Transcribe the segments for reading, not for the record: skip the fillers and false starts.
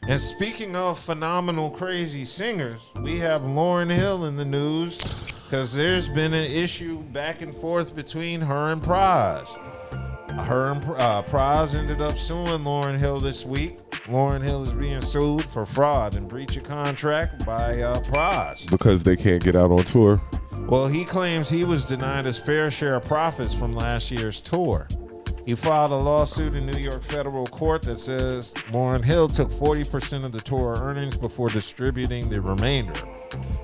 And speaking of phenomenal, crazy singers, we have Lauryn Hill in the news because there's been an issue back and forth between her and Pras. Pras ended up suing Lauryn Hill this week. Lauryn Hill is being sued for fraud and breach of contract by Pras. Because they can't get out on tour. Well, he claims he was denied his fair share of profits from last year's tour. He filed a lawsuit in New York federal court that says Lauryn Hill took 40% of the tour earnings before distributing the remainder.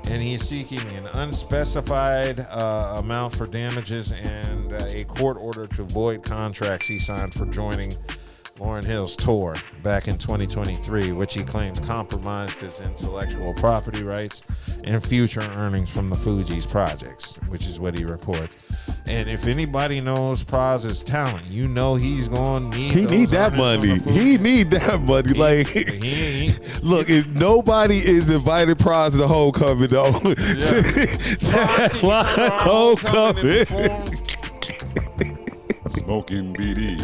And he's seeking an unspecified amount for damages and a court order to void contracts he signed for joining Lauryn Hill's tour back in 2023, which he claims compromised his intellectual property rights and future earnings from the Fugees projects, which is what he reports. And if anybody knows Pras' talent, you know he's going to need. He need that money. He need that money. Look, if nobody is invited Pras to homecoming though, homecoming. Smoking BD.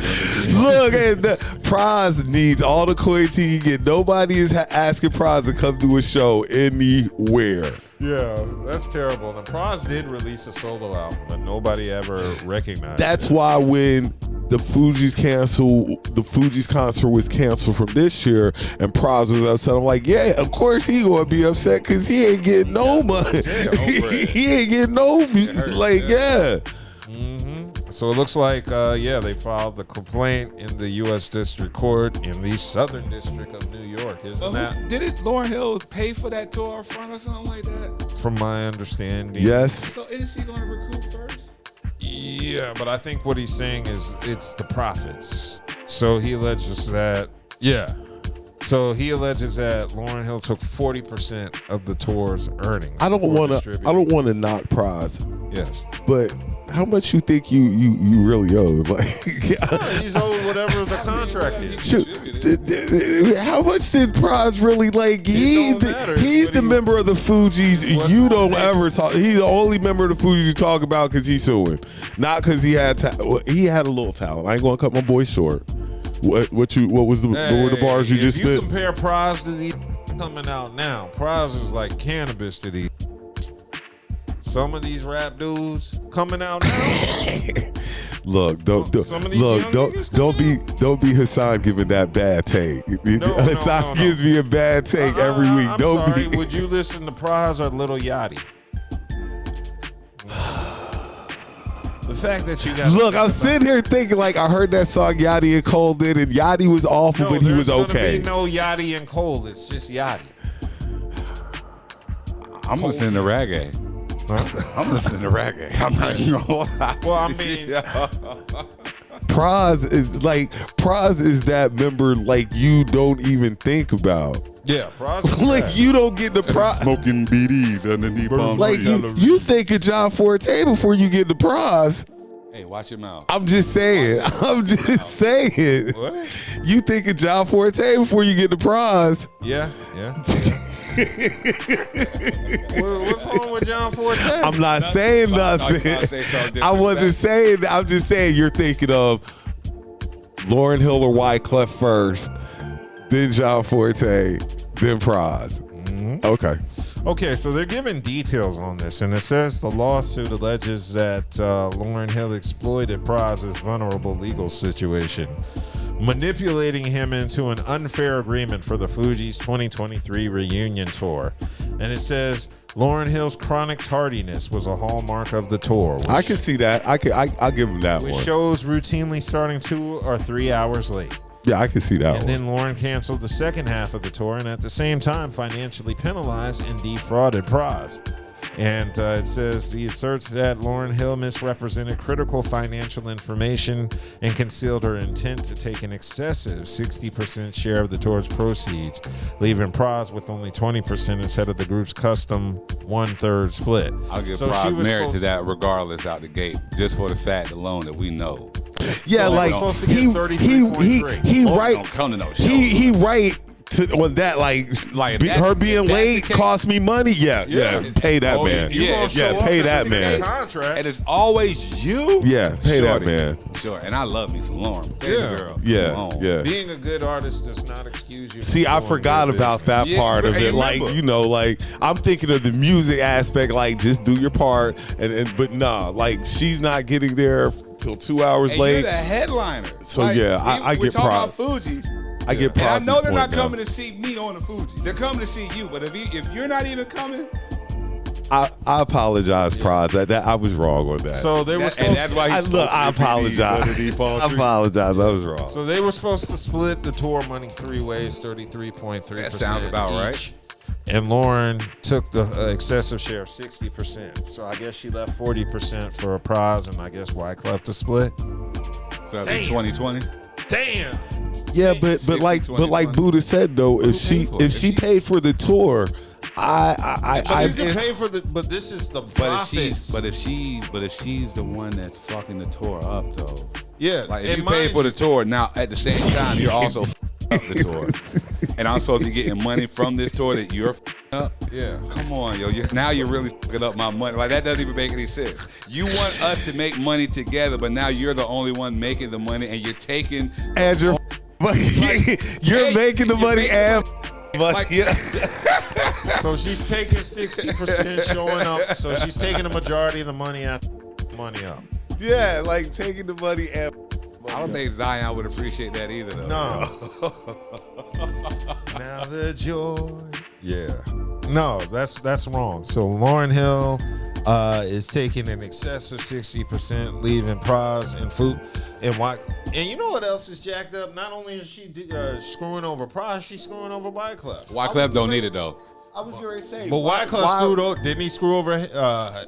Look at the Pras needs all the coins he can get. Nobody is asking Pras to come do a show anywhere. Yeah, that's terrible. And Pras did release a solo album, but nobody ever recognized That's it. why when the Fugees concert was canceled from this year, and Pras was upset, I'm like, yeah, of course he gonna be upset because he ain't getting no money. He ain't getting no, yeah. So it looks like, they filed the complaint in the U.S. District Court in the Southern District of New York. Isn't that? Did Lauryn Hill pay for that tour up front or something like that? From my understanding. Yes. So isn't she going to recoup first? Yeah, but I think what he's saying is it's the profits. So he alleges that, Lauryn Hill took 40% of the tour's earnings. I don't want to knock Pras. Yes. But how much you think you really owe? He's owed whatever the contract is. How much did Pras really like? He's the member of the Fugees. You don't ever talk. He's the only member of the Fugees you talk about because he's suing, not because he had he had a little talent. I ain't gonna cut my boy short. What were the bars you just spit? If you compare Pras to these coming out now, Pras is like cannabis to these. Some of these rap dudes coming out now. Look, don't be Hassan giving that bad take. Hassan gives me a bad take every week. I'm sorry. Would you listen to Pras or Lil Yachty? The fact that you got I'm sitting here thinking like I heard that song Yachty and Cole did, and Yachty was awful, but he was okay. There's no Yachty and Cole. It's just Yachty. I'm listening to reggae. I'm listening to reggae. I'm not even gonna lie. Well, I mean, Pras is that member like you don't even think about. Yeah, Pras. Like you don't get the Pras. Smoking BDs underneath palm like trees. you think of John Forte before you get the Pras. Hey, watch your mouth. I'm just saying. Saying. What? You think of John Forte before you get the Pras. Yeah. What's wrong with John Forte? I'm not saying nothing. I wasn't saying. I'm just saying you're thinking of Lauryn Hill or Wyclef first, then John Forte, then Pras. Mm-hmm. Okay, so they're giving details on this, and it says the lawsuit alleges that Lauryn Hill exploited Pras' vulnerable legal situation, manipulating him into an unfair agreement for the Fugees' 2023 reunion tour. And it says Lauryn Hill's chronic tardiness was a hallmark of the tour. I can see that. I'll give him that with one. Shows routinely starting 2 or 3 hours late. Yeah, I can see that one. And then Lauryn canceled the second half of the tour and at the same time financially penalized and defrauded Pras. And it says he asserts that Lauryn Hill misrepresented critical financial information and concealed her intent to take an excessive 60% share of the tour's proceeds, leaving Pras with only 20% instead of the group's custom 1/3 split. I'll give Pras merit to that regardless out the gate, just for the fact alone that we know. Yeah, so like supposed to get 33.3. he right. Don't come to no show. He right on that, like that- her being if that's late the case- cost me money. Yeah, pay that Oh, man. you gonna show up pay if that it's in man. the contract. And it's always you. Yeah, pay that Shorty. man. Sure, and I love me some Lauren. Baby Yeah. girl. Yeah, Come on. yeah. Being a good artist does not excuse you. See, from I doing forgot good about that Yeah, part of hey, it. Like, remember. you know, like I'm thinking of the music aspect. Like, just do your part, but nah, like she's not getting there till 2 hours And late. you're the headliner. So, yeah, I we're get talking props. about Fugees. I get And I props. know they're not coming to see me on the Fugees. They're coming to see you. But if you're not even coming, I apologize, Pras. That I was wrong on that. So they were and supposed. that's why he's I apologize. I apologize. I was wrong. So they were supposed to split the tour money 3 ways, 33.3%. That sounds about each. right. And Lauren took the excessive share of 60%. So I guess she left 40% for a prize, and I guess Wyclef to split. So it'll be 2020. Damn. Yeah, but like 20. Buddha said though, if she paid for the tour, But you can pay for the. But this is the profits. But if she's the one that's fucking the tour up though. Yeah, Like if and you pay mind for the tour, now at the same time you're also up the tour, and I'm supposed to be getting money from this tour that you're up. Yeah. Come on, yo. Now you're really fucking up my money. Like that doesn't even make any sense. You want us to make money together, but now you're the only one making the money, and you're taking. and you're Hey, making the you're money making and Like, So she's taking 60%, showing up. So she's taking the majority of the money out. Money up. yeah, like taking the money and. I don't think Zion would appreciate that either, though. No. Now the joy. Yeah. No, that's wrong. So Lauryn Hill is taking an excessive 60%, leaving Pras and Food and why. And you know what else is jacked up? Not only is she screwing over Pras, she's screwing over Wyclef. Wyclef don't need it though. I was going to say, But Wyclef screwed over. Didn't he screw over?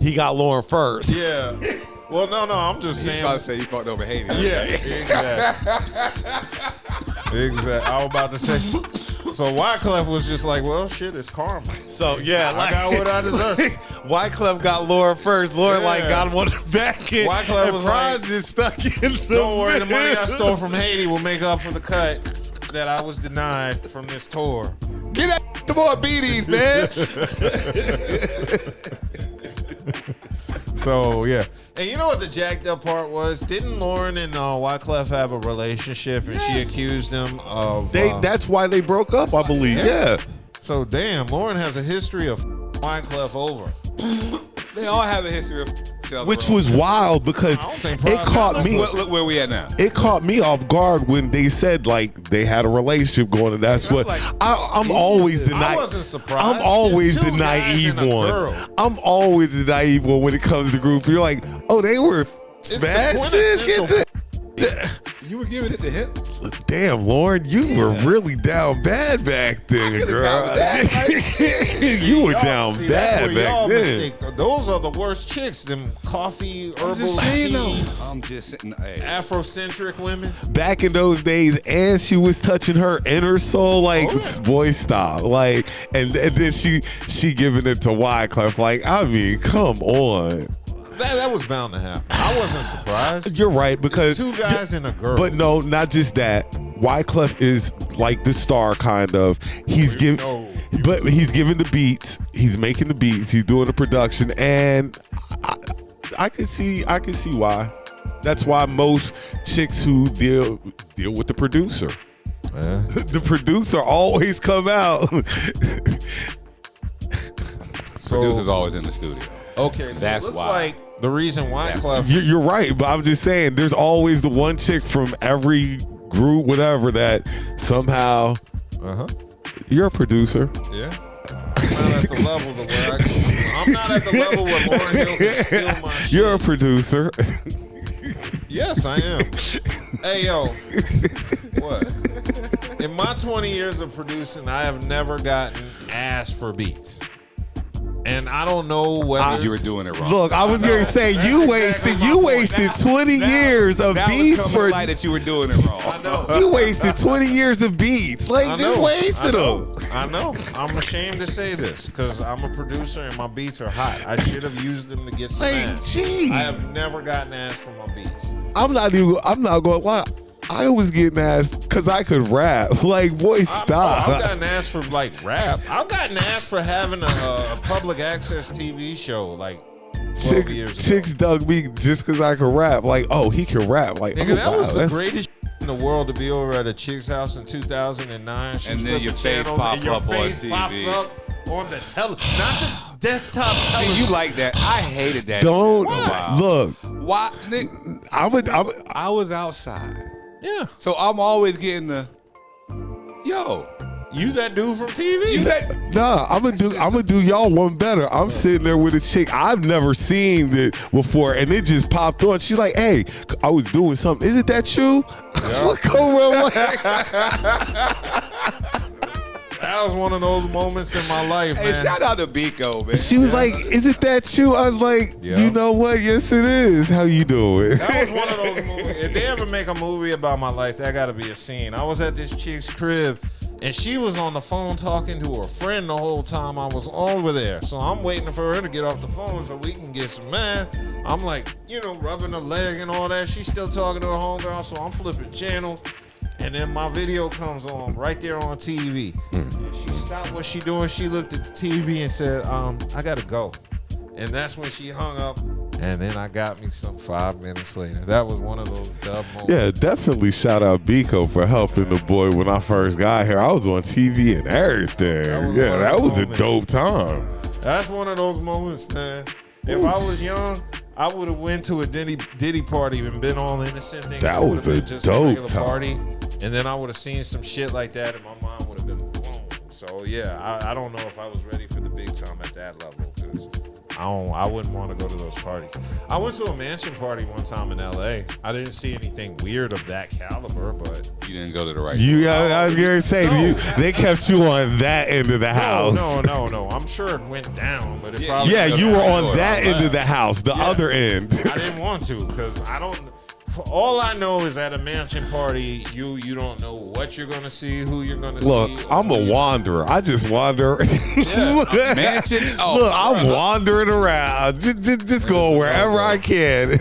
He got Lauren first. Yeah. Well, no, I'm just saying. About to say he fucked over Haiti. Yeah, exactly. Exactly. I was about to say. So Wyclef was just like, well, shit, it's karma. So yeah, I got what I deserve. Wyclef got Lauren first. Lauren Yeah. got him on the back end. Wyclef and was Pras like, just stuck in the Don't worry, the money I middle. stole from Haiti will make up for the cut that I was denied from this tour. Get that to more BDs, man. So yeah, and you know what the jacked up part was? Didn't Lauren and Wyclef have a relationship, and she accused him of? That's why they broke up, I believe. Yeah. So damn, Lauren has a history of Wyclef over. They all have a history of each other. Which was wild because I don't think it Pras caught got me. Look where we at now. It caught me off guard when they said like they had a relationship going, and that's what like, I'm always the I naive. wasn't surprised. I'm always It's the two guys naive and a one. girl. I'm always the naive one when it comes to group. You're like, oh, they were It's the smashing. Get quintessential You were giving it to him. Damn, Lauren, you were really down bad back then, girl. down bad, you were Y'all- down see, that's bad where y'all back then. mistake. Those are the worst chicks. Them coffee, herbal saying, tea, I'm just sitting. Hey. Afrocentric women. Back in those days, and she was touching her inner soul, like, Oh, yeah. boy, stop, like, and then she giving it to Wyclef, like, I mean, come on. That was bound to happen. I wasn't surprised. You're right because Two guys and a girl. but no, not just that. Wyclef is like the star, kind of. He's giving, but he's giving the beats. He's making the beats. He's doing the production, and I can see why. That's why most chicks who deal with the producer, the producer always come out. Producer's always in the studio. Okay, so That's it looks why. like the reason Wyclef. You're right, but I'm just saying, there's always the one chick from every group, whatever, that somehow you're a producer. Yeah. I'm not at the level to where I'm not at the level where Lauryn Hill can steal my shit. You're a producer. Yes, I am. Hey, yo. What? In my 20 years of producing, I have never gotten asked for beats. And I don't know whether You were doing it wrong. Look, I was going to say you wasted 20 years of beats for light that you were doing it wrong. I know. you wasted 20 years of beats. Like I just know, wasted I know, them. I know. I'm ashamed to say this because I'm a producer and my beats are hot. I should have used them to get some Like, ass. gee. I have never gotten asked for my beats. I'm not going to lie. I was getting asked because I could rap. Like, boy, stop. I've gotten asked for like rap. I've gotten asked for having a public access TV show like 12 years ago. Chicks dug me just because I could rap. Like, oh, he can rap. Like, Nigga, oh, that was wow, the greatest in the world to be over at a chick's house in 2009. She And then your face pop up on TV. pops up on the television, not the desktop television. See, you like that? I hated that. Don't Wow. look. Why? Nigga, I was outside, Yeah, so I'm always getting the yo. you that dude from TV. You that? Nah, I'm gonna do y'all one better. I'm sitting there with a chick I've never seen it before, and it just popped on. She's like, "Hey, I was doing something. Is it that you?" Look over. Like, That was one of those moments in my life, Hey, man. shout out to Biko, man. she was like, "Is it that you?" I was like, Yeah. "You know what? Yes, it is. How you doing?" That was one of those movies. If they ever make a movie about my life, that got to be a scene. I was at this chick's crib, and she was on the phone talking to her friend the whole time I was over there. So I'm waiting for her to get off the phone so we can get some man. I'm like, rubbing her leg and all that. She's still talking to her homegirl, so I'm flipping channels. And then my video comes on right there on TV. And she stopped what she doing. She looked at the TV and said, I gotta go. And that's when she hung up. And then I got me some 5 minutes later. That was one of those dub moments. Yeah, definitely shout out Biko for helping the boy when I first got here. I was on TV and everything. That was a dope time. That's one of those moments, man. If I was young, I would have went to a Diddy party and been all innocent. That was a dope time. Party. And then I would have seen some shit like that, and my mind would have been blown. So yeah, I don't know if I was ready for the big time at that level, because I wouldn't want to go to those parties. I went to a mansion party one time in LA. I didn't see anything weird of that caliber, but You didn't go to the right. I was gonna say they kept you on that end of the house. No. I'm sure it went down, but it probably Yeah, you were on that end left. of the house, the other end. I didn't want to, because I don't. All I know is at a mansion party, you don't know what you're gonna see, who you're gonna Look, see. I'm a wanderer. I just wander. Mansion. Oh, Look, I'm wandering around, just going wherever I can.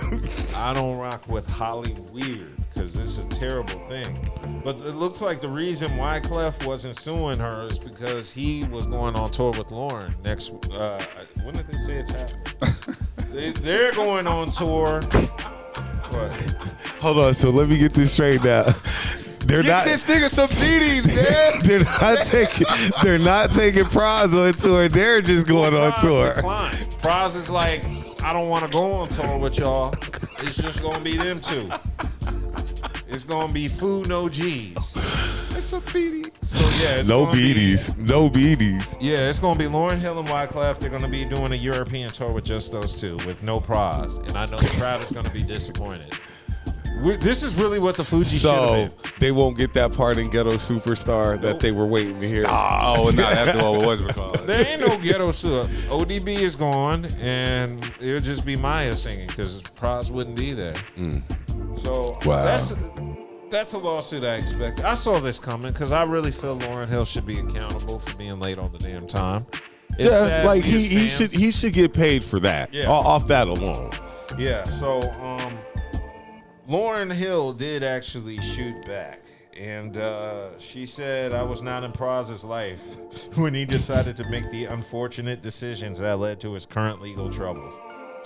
I don't rock with Holly Weird, because it's a terrible thing. But it looks like the reason why Clef wasn't suing her is because he was going on tour with Lauryn next. When did they say it's happening? They're going on tour. What? Hold on, so let me get this straight now. They're Get this nigga some CDs, man. they're not taking Pras on tour. They're just going on tour. Declined. Pras is like, I don't want to go on tour with y'all. It's just gonna be them two. It's gonna be Food No G's. It's a PD. So yeah, it's No gonna be- beaties. No beaties. Yeah, it's gonna be Lauryn Hill and Wyclef. They're gonna be doing a European tour with just those two, with no Pras. And I know the crowd is gonna be disappointed. This is really what the Fugees should have So been. they won't get that part in Ghetto Superstar that they were waiting to hear. Oh no, that's the one was recalled. There ain't no ghetto stuff. ODB is gone, and it'll just be Maya singing, because Pras wouldn't be there. So Wow. that's a lawsuit I expect. I saw this coming, because I really feel Lauryn Hill should be accountable for being late on the damn time. It's Yeah, sad like for his he fans. should get paid for that. Yeah. Off that alone. Yeah, so Lauryn Hill did actually shoot back. And she said, I was not in Pras's life when he decided to make the unfortunate decisions that led to his current legal troubles.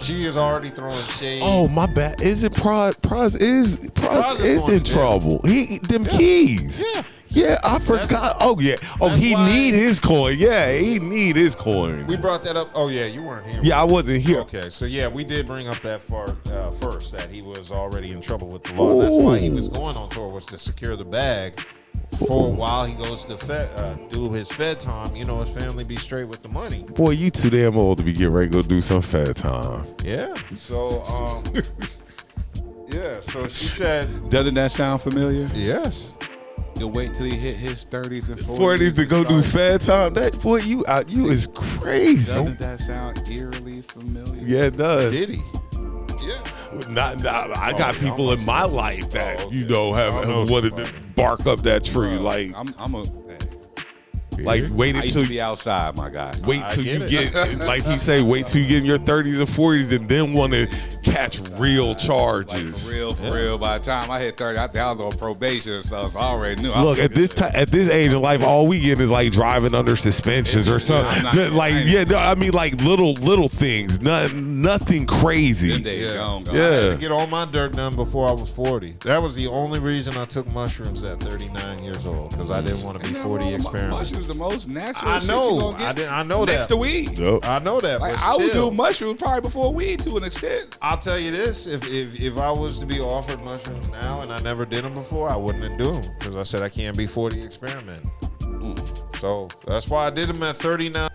She is already throwing shade. Oh, my bad. Is it Pras? Pras is going in to jail. trouble. Them keys. Yeah. Yeah, I forgot. Oh yeah. Oh, that's he why- need his coin. Yeah, he need his coins. We brought that up. Oh, yeah, you weren't here. Yeah, I wasn't here. Okay, so yeah, we did bring up that first, that he was already in trouble with the law. That's why he was going on tour, was to secure the bag for while he goes to do his Fed time. His family be straight with the money. Boy, you too damn old to be getting ready to go do some Fed time. Yeah. So, yeah. So she said, Doesn't that sound familiar? yes. You'll wait till he hit his 30s and 40s. 40s to go do start- Fed time. That boy, you is crazy. Doesn't that sound eerily familiar? Yeah, it does. Did he? Yeah. Not, I got yeah, people I'm in my life that okay. I know have wanted to somebody. bark up that tree. Like, I'm a. Hey, Like wait I used until to be outside, my guy. wait till you get get like he say, wait till you get in your 30s and 40s, and then want to catch real Like charges. for real. By the time I hit 30, I was on probation, so I already knew. Look, at this age in life, all we get is like driving under suspensions or something. I mean, like little things, nothing crazy. I had Yeah. to get all my dirt done before I was 40. That was the only reason I took mushrooms at 39 years old, because I didn't want to be 40 experimenting. Mushrooms the most natural. I shit know. you gonna get I know next that. to weed. Yep. I know that. Like but I would still, do mushrooms probably before weed to an extent. I'll tell you this: if I was to be offered mushrooms now and I never did them before, I wouldn't do them, because I said I can't be 40 experimenting. So that's why I did them at 39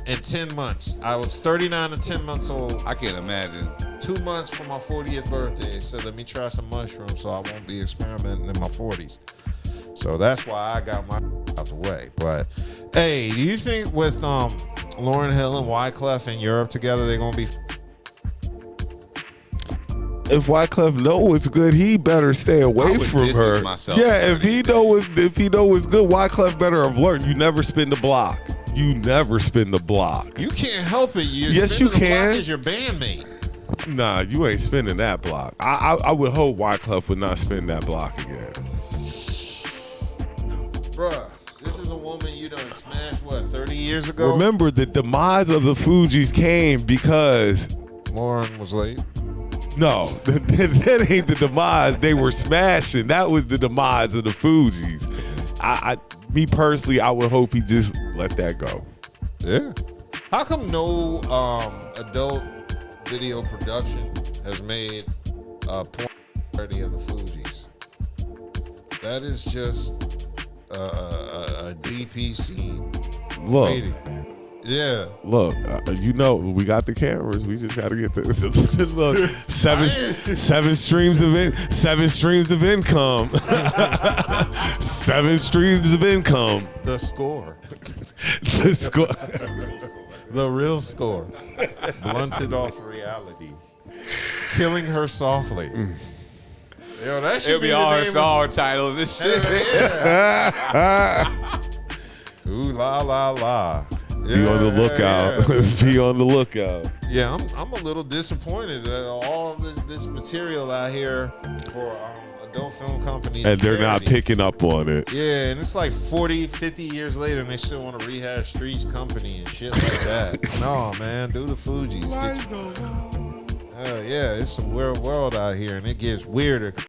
and 10 months. I was 39 and 10 months old. I can't imagine. 2 months from my 40th birthday. So let me try some mushrooms so I won't be experimenting in my 40s. So that's why I got my out the way. But hey, do you think with Lauryn Hill and Wyclef in Europe together, they're gonna be? If Wyclef know it's good, he better stay away would from distance her. myself. Yeah, if he know it's good, Wyclef better have learned. You never spin the block. You never spin the block. You can't help it. Yes, you can. Is your bandmate? Nah, you ain't spinning that block. I would hope Wyclef would not spin that block again. Bruh, this is a woman you done smashed, what, 30 years ago? Remember, the demise of the Fugees came because Lauryn was late. no, that ain't the demise. They were smashing. That was the demise of the Fugees. Me personally, I would hope he just let that go. Yeah. How come no adult video production has made a porn parody of the Fugees? That is just a DPC Look, rating. Yeah. look. We got the cameras. We just got to get this. Look, seven streams of income. 7 streams of income. The score. The score. The real score. Blunted off reality. Killing her softly. Yo, that should It'll be the all her name of- song titles. This shit. Ooh la la la. Be on the lookout. Be on the lookout. Yeah, I'm a little disappointed that all this material out here for adult film companies. And they're not parody. picking up on it. Yeah, and it's like 40, 50 years later, and they still want to rehash Streets Company and shit like that. No, man, do the Fugees. Yeah, it's a weird world out here, and it gets weirder.